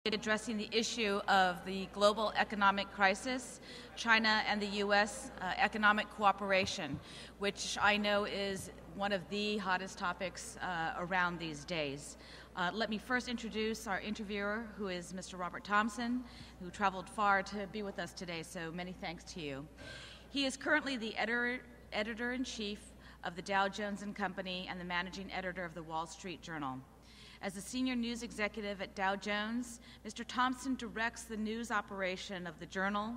addressing the issue of the global economic crisis, China and the U.S. Economic cooperation, which I know is one of the hottest topics around these days. Let me first introduce our interviewer, who is Mr. Robert Thomson, who traveled far to be with us today, so many thanks to you. He is currently the editor-in-chief of the Dow Jones & Company and the managing editor of the Wall Street Journal. As a senior news executive at Dow Jones, Mr. Thomson directs the news operation of the Journal,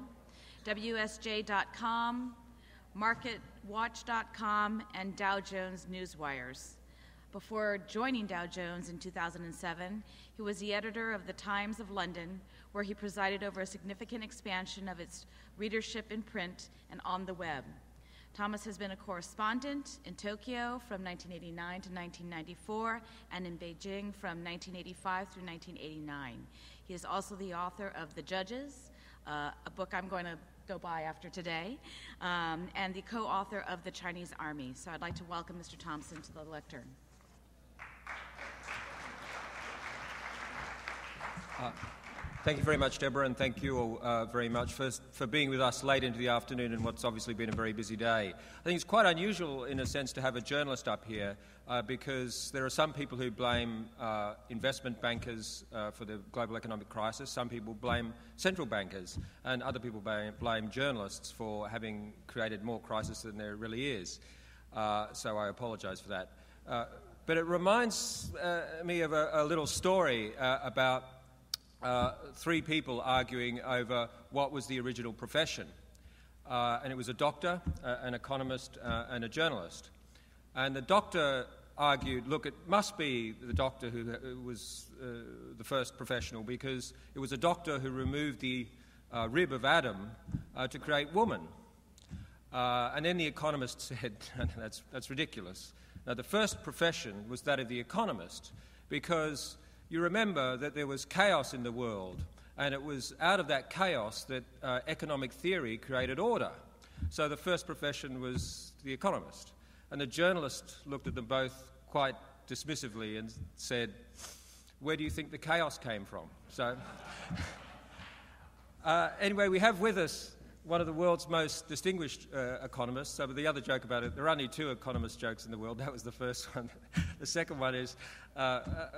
WSJ.com, MarketWatch.com, and Dow Jones Newswires. Before joining Dow Jones in 2007, he was the editor of the Times of London, where he presided over a significant expansion of its readership in print and on the web. Thomas has been a correspondent in Tokyo from 1989 to 1994 and in Beijing from 1985 through 1989. He is also the author of The Judges, a book I'm going to go by after today, and the co-author of The Chinese Army. So I'd like to welcome Mr. Thomson to the lectern. Thank you very much, Deborah, and thank you all very much for being with us late into the afternoon in what's obviously been a very busy day. I think it's quite unusual, in a sense, to have a journalist up here because there are some people who blame investment bankers for the global economic crisis, some people blame central bankers, and other people blame journalists for having created more crisis than there really is. So I apologise for that. But it reminds me of a little story about three people arguing over what was the original profession. And it was a doctor, an economist, and a journalist. And the doctor argued, look, it must be the doctor who was the first professional, because it was a doctor who removed the rib of Adam to create woman. And then the economist said, that's ridiculous. Now, the first profession was that of the economist, because you remember that there was chaos in the world, and it was out of that chaos that economic theory created order. So the first profession was the economist. And the journalist looked at them both quite dismissively and said, where do you think the chaos came from? So anyway, we have with us one of the world's most distinguished economists. So the other joke about it, there are only two economist jokes in the world. That was the first one. The second one is,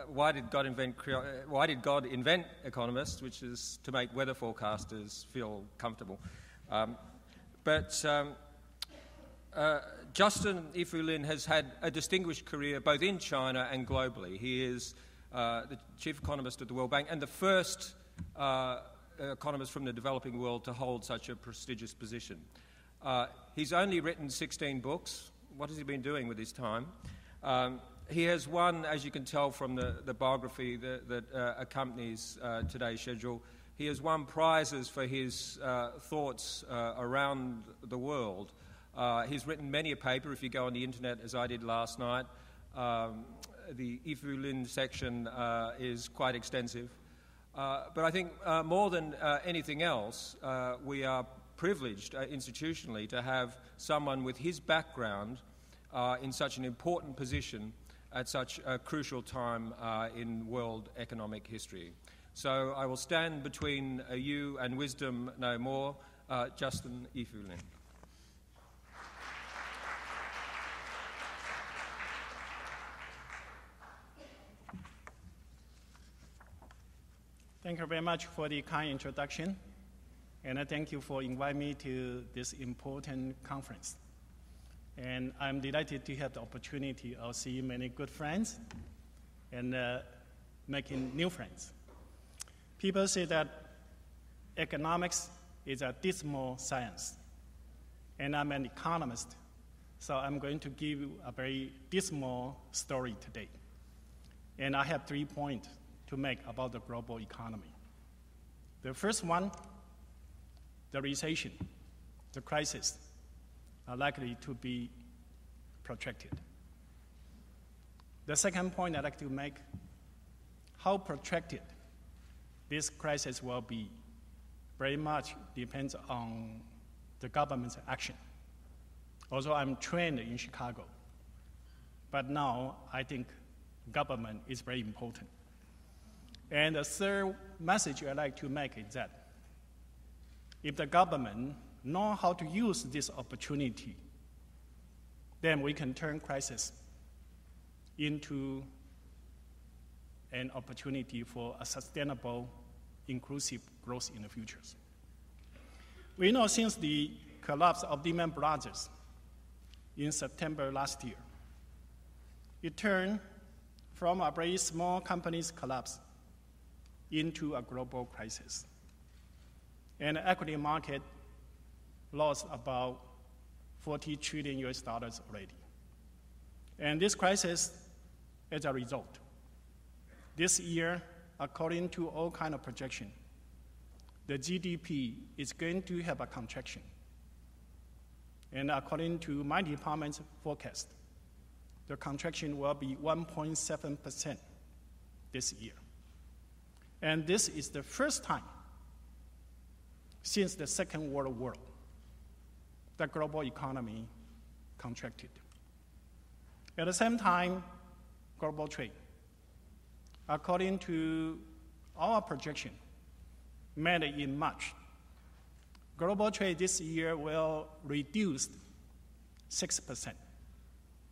why did God invent economists, which is to make weather forecasters feel comfortable. Justin Yifu Lin has had a distinguished career both in China and globally. He is the chief economist at the World Bank and the first economist from the developing world to hold such a prestigious position. He's only written 16 books. What has he been doing with his time? He has won, as you can tell from the biography that accompanies today's schedule, he has won prizes for his thoughts around the world. He's written many a paper. If you go on the internet, as I did last night, the Yifu Lin section is quite extensive. But I think more than anything else, we are privileged institutionally to have someone with his background in such an important position at such a crucial time in world economic history. So I will stand between you and wisdom no more. Justin Yifu Lin. Thank you very much for the kind introduction, and I thank you for inviting me to this important conference. And I'm delighted to have the opportunity of seeing many good friends and making new friends. People say that economics is a dismal science, and I'm an economist, so I'm going to give you a very dismal story today. And I have 3 points to make about the global economy. The first one, the recession, the crisis, are likely to be protracted. The second point I'd like to make, how protracted this crisis will be very much depends on the government's action. Also, I'm trained in Chicago, but now I think government is very important. And the third message I'd like to make is that if the government know how to use this opportunity, then we can turn crisis into an opportunity for a sustainable, inclusive growth in the future. We know since the collapse of Lehman Brothers in September last year, it turned from a very small company's collapse into a global crisis. And the equity market lost about $40 trillion already. And this crisis, as a result, this year, according to all kinds of projections, the GDP is going to have a contraction. And according to my department's forecast, the contraction will be 1.7% this year. And this is the first time since the Second World War the global economy contracted. At the same time, global trade, according to our projection made in March, global trade this year will reduce 6%.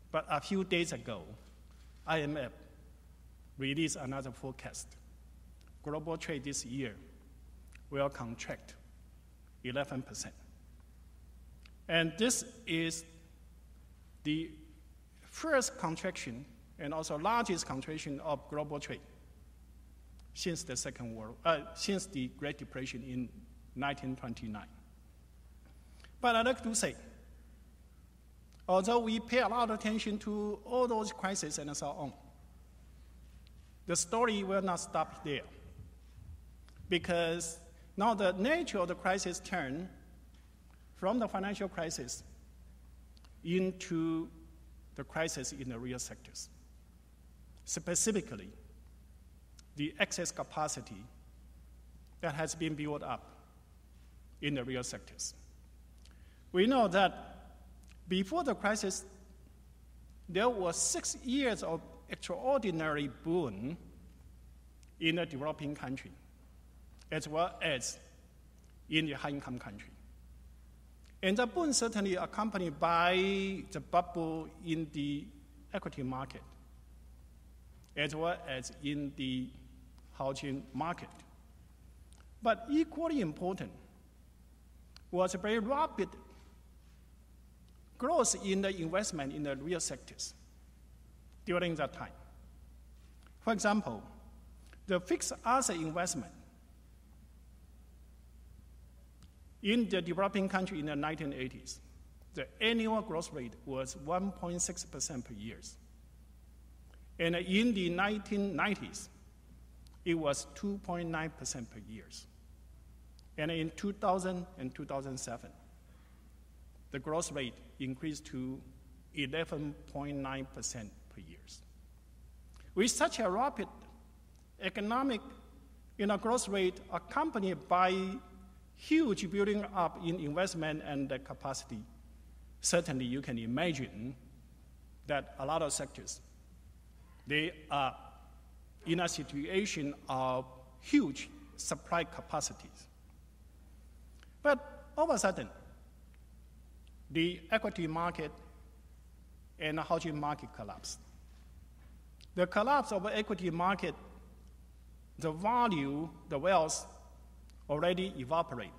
But a few days ago, IMF released another forecast. Global trade this year will contract 11%. And this is the first contraction and also largest contraction of global trade since the since the Great Depression in 1929. But I'd like to say, although we pay a lot of attention to all those crises and so on, the story will not stop there, because now the nature of the crisis turned from the financial crisis into the crisis in the real sectors. Specifically, the excess capacity that has been built up in the real sectors. We know that before the crisis, there was 6 years of extraordinary boom in the developing country, as well as in the high-income country. And the boom certainly accompanied by the bubble in the equity market, as well as in the housing market. But equally important was a very rapid growth in the investment in the real sectors during that time. For example, the fixed asset investment in the developing country in the 1980s, the annual growth rate was 1.6% per year. And in the 1990s, it was 2.9% per year. And in 2000 and 2007, the growth rate increased to 11.9% per year. With such a rapid economic growth rate accompanied by huge building up in investment and the capacity, certainly you can imagine that a lot of sectors, they are in a situation of huge supply capacities. But all of a sudden, the equity market and the housing market collapsed. The collapse of the equity market, the value, the wealth, already evaporated,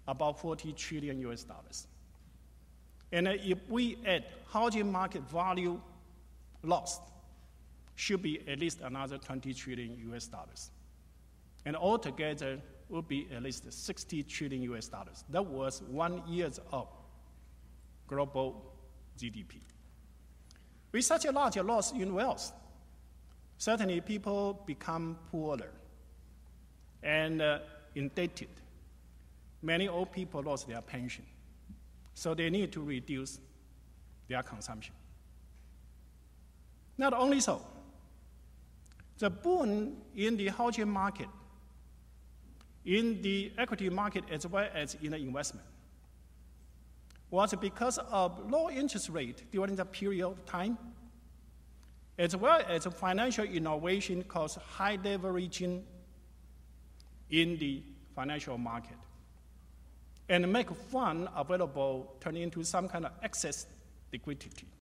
about $40 trillion. And if we add housing market value lost, should be at least another $20 trillion. And altogether would be at least $60 trillion. That was 1 year of global GDP. With such a large loss in wealth, certainly people become poorer and indebted. Many old people lost their pension, so they need to reduce their consumption. Not only so, the boom in the housing market, in the equity market as well as in the investment, was because of low interest rate during the period of time, as well as financial innovation caused high leveraging in the financial market and make fund available turn into some kind of excess liquidity.